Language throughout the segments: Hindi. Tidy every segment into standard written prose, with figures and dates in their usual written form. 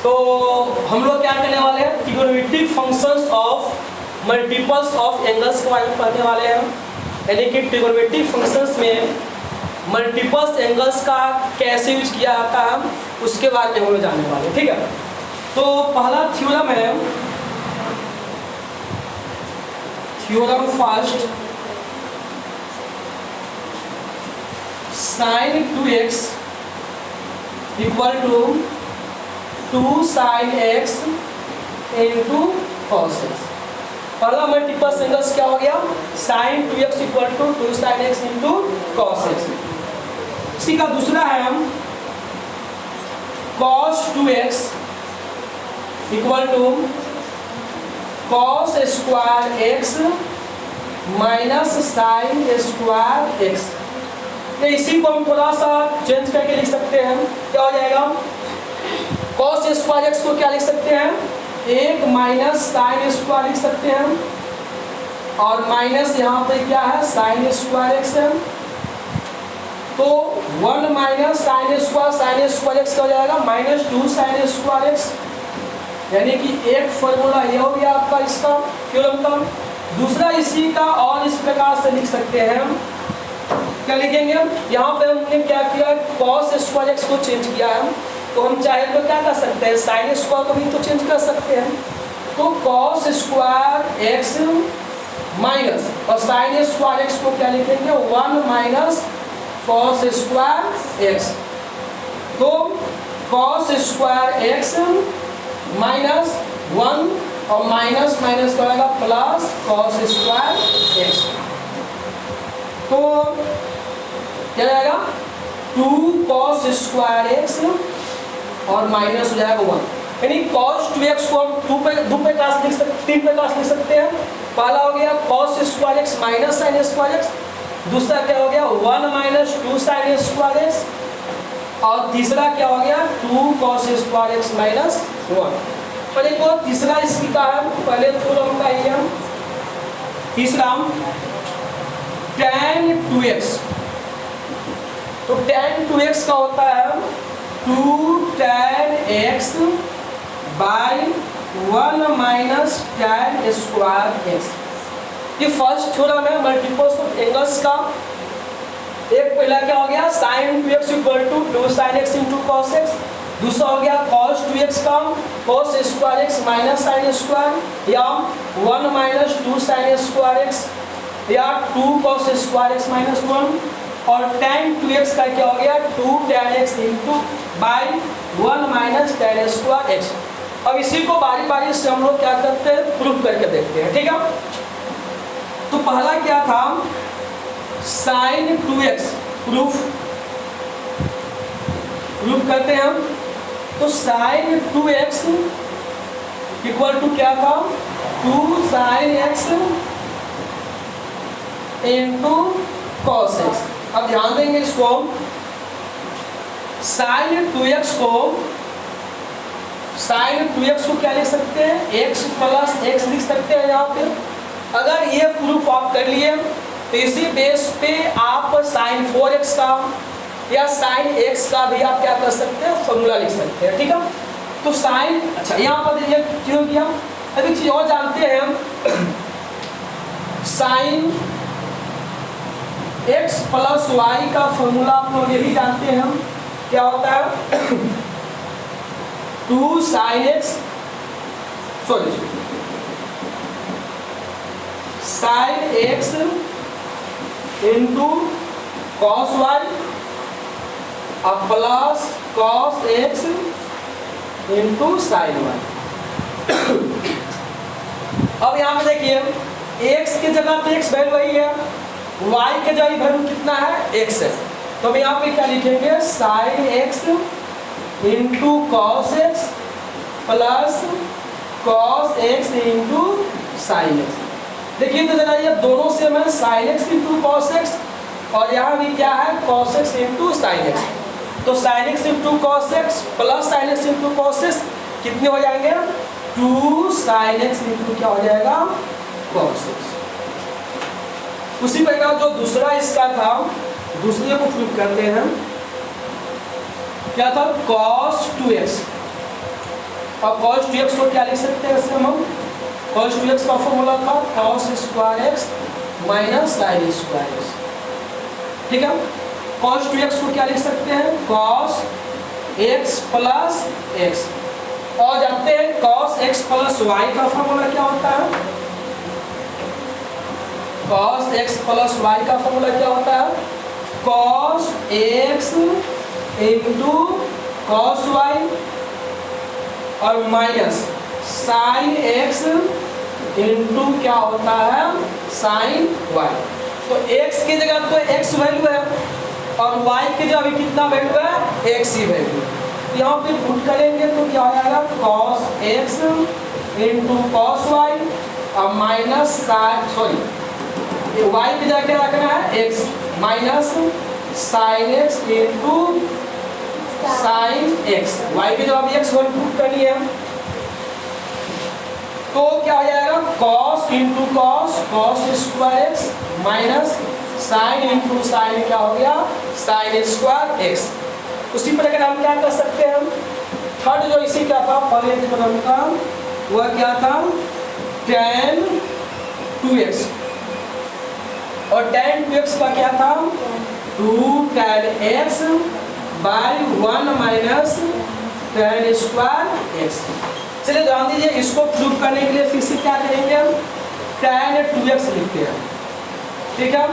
तो हम लोग क्या करने वाले हैं, trigonometric functions of multiples of angles के बारे में पढ़ने वाले हैं। यानी कि ट्रिग्नोमेट्रिक फंक्शंस में मल्टीपल्स एंगल्स का कैसे यूज किया जाता है उसके बारे में हम लोग जानने वाले हैं। ठीक है, तो पहला थ्योरम है theorem first, sin 2x equal to 2 sin x into cos x। पहला मल्टीपल एंगल्स क्या हो गया, sin 2x equal to 2 sin x into cos x। इसी का दूसरा है cos 2x equal to cos square x minus sin square x। तो इसी को हम थोड़ा सा चेंज करके लिख सकते हैं, क्या हो जाएगा, cos स्क्वायर x को क्या लिख सकते हैं, 1 माइनस साइन स्क्वायर लिख सकते हैं, और माइनस यहाँ पे क्या है साइन स्क्वायर x है, तो 1 माइनस साइन स्क्वायर x क्या हो जाएगा -2 साइन स्क्वायर x। यानी कि एक फॉर्मूला ये हो गया आपका इसका थ्योरम का। दूसरा इसी का और इस प्रकार से लिख सकते हैं, क्या लिखेंगे, यहाँ पे हमने क्या किया, cos स्क्वायर x को चेंज किया है, तो हम चाहे तो क्या कर सकते हैं, साइन स्क्वायर को भी तो चेंज कर सकते हैं। तो cos स्क्वायर x माइनस और साइन स्क्वायर x को क्या लिखेंगे, 1 माइनस cos स्क्वायर x। तो cos स्क्वायर x माइनस 1 और माइनस माइनस क्या होगा प्लस cos स्क्वायर x। तो क्या जाएगा 2 cos स्क्वायर x और माइनस हो जाएगा 1। यानी cos 2x को हम 3 प्रकार से लिख सकते हैं। पहला हो गया cos square x minus sine square x, दूसरा क्या हो गया 1 माइनस 2 साइन स्क्वायर x, और तीसरा क्या हो गया 2 cos स्क्वायर x माइनस 1। और एक और तीसरा इसकी का है, पहले थ्योरम का ही है, तीसरा tan 2x। तो tan 2x का होता है 2 tan x by 1 minus tan square x। ये फर्स्ट थ्योरम है मल्टीपल्स ऑफ एंगल्स का। एक पहला क्या हो गया sin 2x equal to 2 sin x into cos x, दूसरा हो गया cos 2x का cos square x minus sine square, या 1 माइनस 2 sin स्क्वायर x, या 2 cos स्क्वायर x माइनस 1, और tan 2x का क्या हो गया 2 tan x into by 1 minus tan square x। अब इसी को बारी बारी से हम लोग क्या करते हैं, प्रूफ करके देखते हैं। ठीक है, तो पहला क्या था sin 2x, प्रूफ करते हैं हम। तो sin 2x इक्वल टू क्या था 2 sin x into cos x। अब ध्यान देंगे इसको, sin 2x को क्या लिख सकते हैं, x प्लस x लिख सकते हैं यहाँ पे। अगर ये प्रूफ आप कर लिए तो इसी बेस पे आप sin 4x का या sin x का भी आप क्या कर सकते हैं, फॉर्मूला लिख सकते हैं। ठीक है, तो sin, अच्छा यहाँ पर ये क्यों किया, अभी चीज और जानते हैं हम, sin x प्लस y का फॉर्मूला आप लोग ये भी जानते हैं हम, क्या होता है 2 sin x sin x into cos y और plus cos x into sin y। अब यहाँ पे देखिए x की जगह पे x वैल्यू वही है, y के जगह वैल्यू कितना है x है, तो हम यहाँ पे क्या लिखेंगे sin x into cos x plus cos x into sin x। देखिए तो जरा ये दोनों से मैं sin x into cos x, और यहाँ भी क्या है cos x into sin x। तो sin x into cos x plus sin x into cos x कितने हो जाएंगे 2 sin x इंटू क्या हो जाएगा cos x। उसी प्रकार जो दूसरा इसका था, दूसरे को प्रूव करते हैं, क्या था cos 2x और cos 2x को क्या लिख सकते हैं इससे हम cos 2x का फॉर्मूला था cos square x minus sin square x। ठीक है, cos 2x को क्या लिख सकते हैं cos x प्लस x। और जानते हैं cos x प्लस y का फॉर्मूला क्या होता है, cos x प्लस y का फॉर्मूला क्या होता है cos x into cos y और माइनस sin x इंटू क्या होता है sin y। तो x की जगह तो x वैल्यू है और y की जगह अभी कितना वैल्यू है x ही वैल्यू। यहाँ पे पुट करेंगे तो क्या हो जाएगा cos x into cos y और माइनस सॉरी y की जगह क्या रखना है x minus sin x into sin x। y की जगह x वैल्यू पुट करनी है तो क्या हो जाएगा cos into cos square x minus sin into sin क्या हो गया sin स्क्वायर x। उसी प्रकार हम क्या कर सकते हैं, थर्ड जो इसी क्या था पहले कदम का वह क्या था tan 2x और tan 2x का क्या था 2 tan x by 1 minus tan square x। चलिए ध्यान दीजिए, इसको प्रूव करने के लिए फिर से क्या करेंगे हम tan 2x लिखते हैं। ठीक है,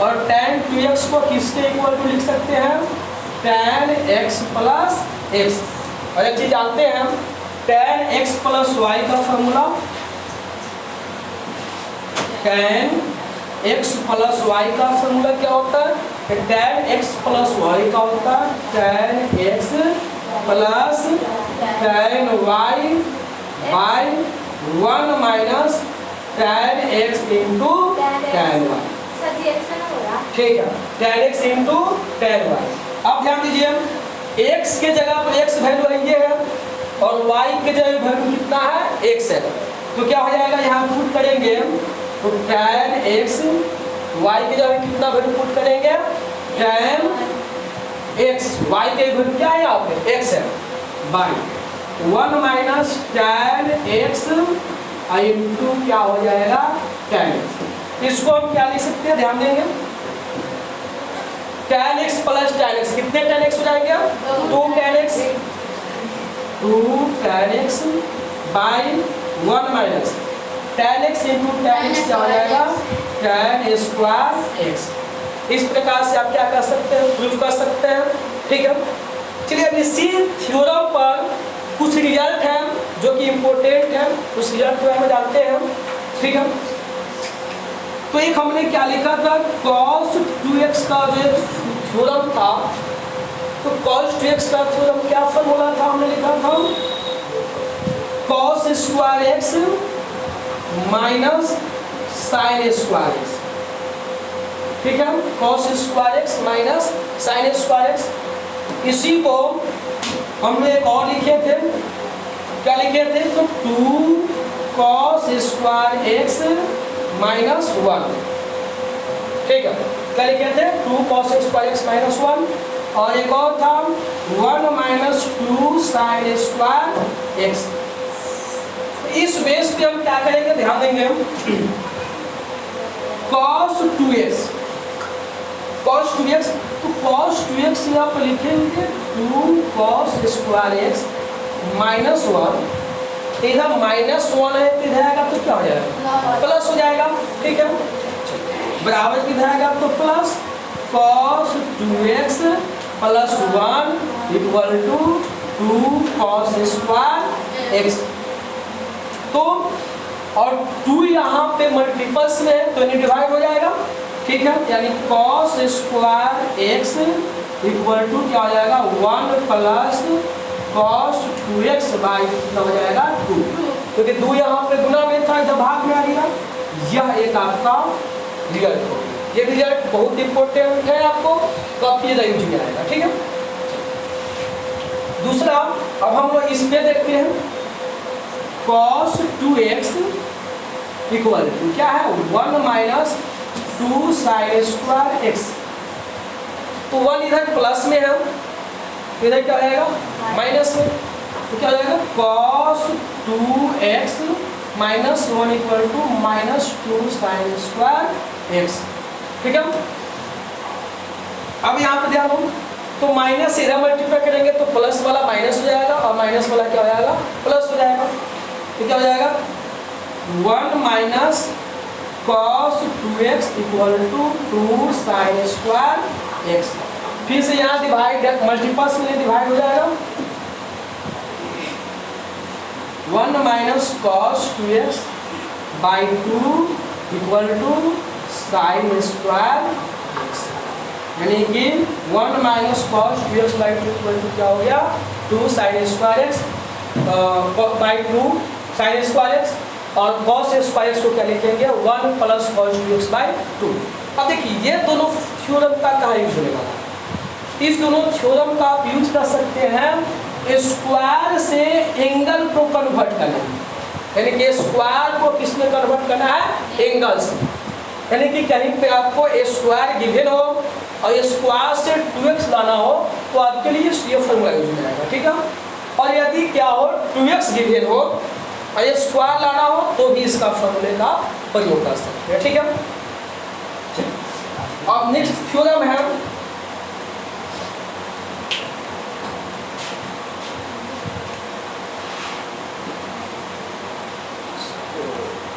और tan 2x को किसके इक्वल टू लिख सकते हैं tan x प्लस x। और एक चीज जानते हैं हम tan x प्लस y का formula tan x plus y का फॉर्मूला क्या होता है tan x प्लस y का होता है tan x plus tan y by 1 minus tan x into tan y। ठीक है, tan x into tan y। अब ध्यान दीजिए x के जगह तो x वैल्यू है ये है और y के जगह वैल्यू कितना है x है तो क्या हो जाएगा यहाँ पुट करेंगे तो tan x y के जगह कितना वैल्यू पुट करेंगे tan x y के वैल्यू क्या है यहाँ पे x है by 1 minus tan x into क्या हो जाएगा tan x। इसको हम क्या लिख सकते हैं ध्यान देंगे tan x plus tan x कितने tan x हो जाएंगे 2 tan x 2 tan x by 1 minus tan x into tan x क्या हो जाएगा tan स्क्वायर x। इस प्रकार से आप क्या कर सकते हैं प्रूव कर सकते हैं। ठीक है, चलिए अब इसी थ्योरम पर कुछ रिजल्ट है जो कि इम्पोर्टेंट है, उस रिजल्ट को हम जानते हैं। ठीक है, तो एक हमने क्या लिखा था cos 2x का जो थ्योरम था तो cos 2x का थ्योरम क्या फॉर्मूला था हमने लिखा था cos square x minus sin square x। ठीक है, cos square x minus sin square x। इसी को हमने एक और लिखे थे, क्या लिखे थे तो 2 cos स्क्वायर x माइनस 1। ठीक है, क्या लिखे थे 2 cos स्क्वायर x माइनस 1 और एक और था 1 माइनस 2 sin स्क्वायर x। इस बेस पे हम क्या करेंगे ध्यान देंगे हम cos 2x तो cos 2x यहाँ पर लिखेंगे 2 cos स्क्वायर x माइनस 1। इधर माइनस 1 है इधर आएगा तो क्या हो जाएगा प्लस हो जाएगा। ठीक है, बराबर किधर आएगा तो plus cos 2x plus 1 equal to 2 cos square x। तो और 2 यहाँ पे मल्टीपल्स में है तो इन्हें डिवाइड हो जाएगा। ठीक है, यानी cos square x equal to क्या हो जाएगा 1 प्लस cos 2x बाई कितना हो जाएगा 2, क्योंकि 2 यहाँ पे गुना में था इधर भाग में आ गया। यह एक आपका रिजल्ट हो गया। ये रिजल्ट बहुत इंपॉर्टेंट है, आपको काफी ज्यादा यूज में आएगा। ठीक है, दूसरा अब हम लोग इस पे देखते हैं cos 2x इक्वल टू क्या है 1 माइनस 2 sin स्क्वायर x। तो 1 इधर प्लस में है, इधर क्या हो जाएगा माइनस में, तो क्या हो जाएगा cos 2x minus 1 equal to minus 2 sine square x। ठीक है, अब यहाँ पे ध्यान दो, तो माइनस से इधर मल्टीप्लाई करेंगे तो प्लस वाला माइनस हो जाएगा और माइनस वाला क्या हो जाएगा, प्लस हो जाएगा। तो क्या हो जाएगा, 1 minus cos 2x equal to 2 sine square x। फिर से यहाँ डिवाइड मल्टीपल्स में डिवाइड हो जाएगा, 1 minus cos 2x by 2 equal to sine square x, यानी कि 1 minus cos 2x by 2 equal to क्या हो गया, 2 sine square x by 2 sine square x, और cos स्क्वायर x को क्या लिखेंगे, 1 प्लस cos 2x बाई 2। अब देखिए ये दोनों थ्योरम का कहाँ यूज होने वाला है, इस दोनों थ्योरम का आप यूज कर सकते हैं स्क्वायर से एंगल को कन्वर्ट करने में, यानी कि स्क्वायर को किस में कन्वर्ट करना है, एंगल से। यानी कि कहीं पे आपको स्क्वायर गिवन हो और स्क्वायर से 2x लाना हो तो आपके लिए ये फॉर्मूला यूज हो जाएगा। ठीक है, और यदि क्या हो 2x गिवन हो और स्क्वायर लाना हो तो भी इसका फॉर्मूले का प्रयोग कर सकते हैं। ठीक है, अब नेक्स्ट थ्योरम है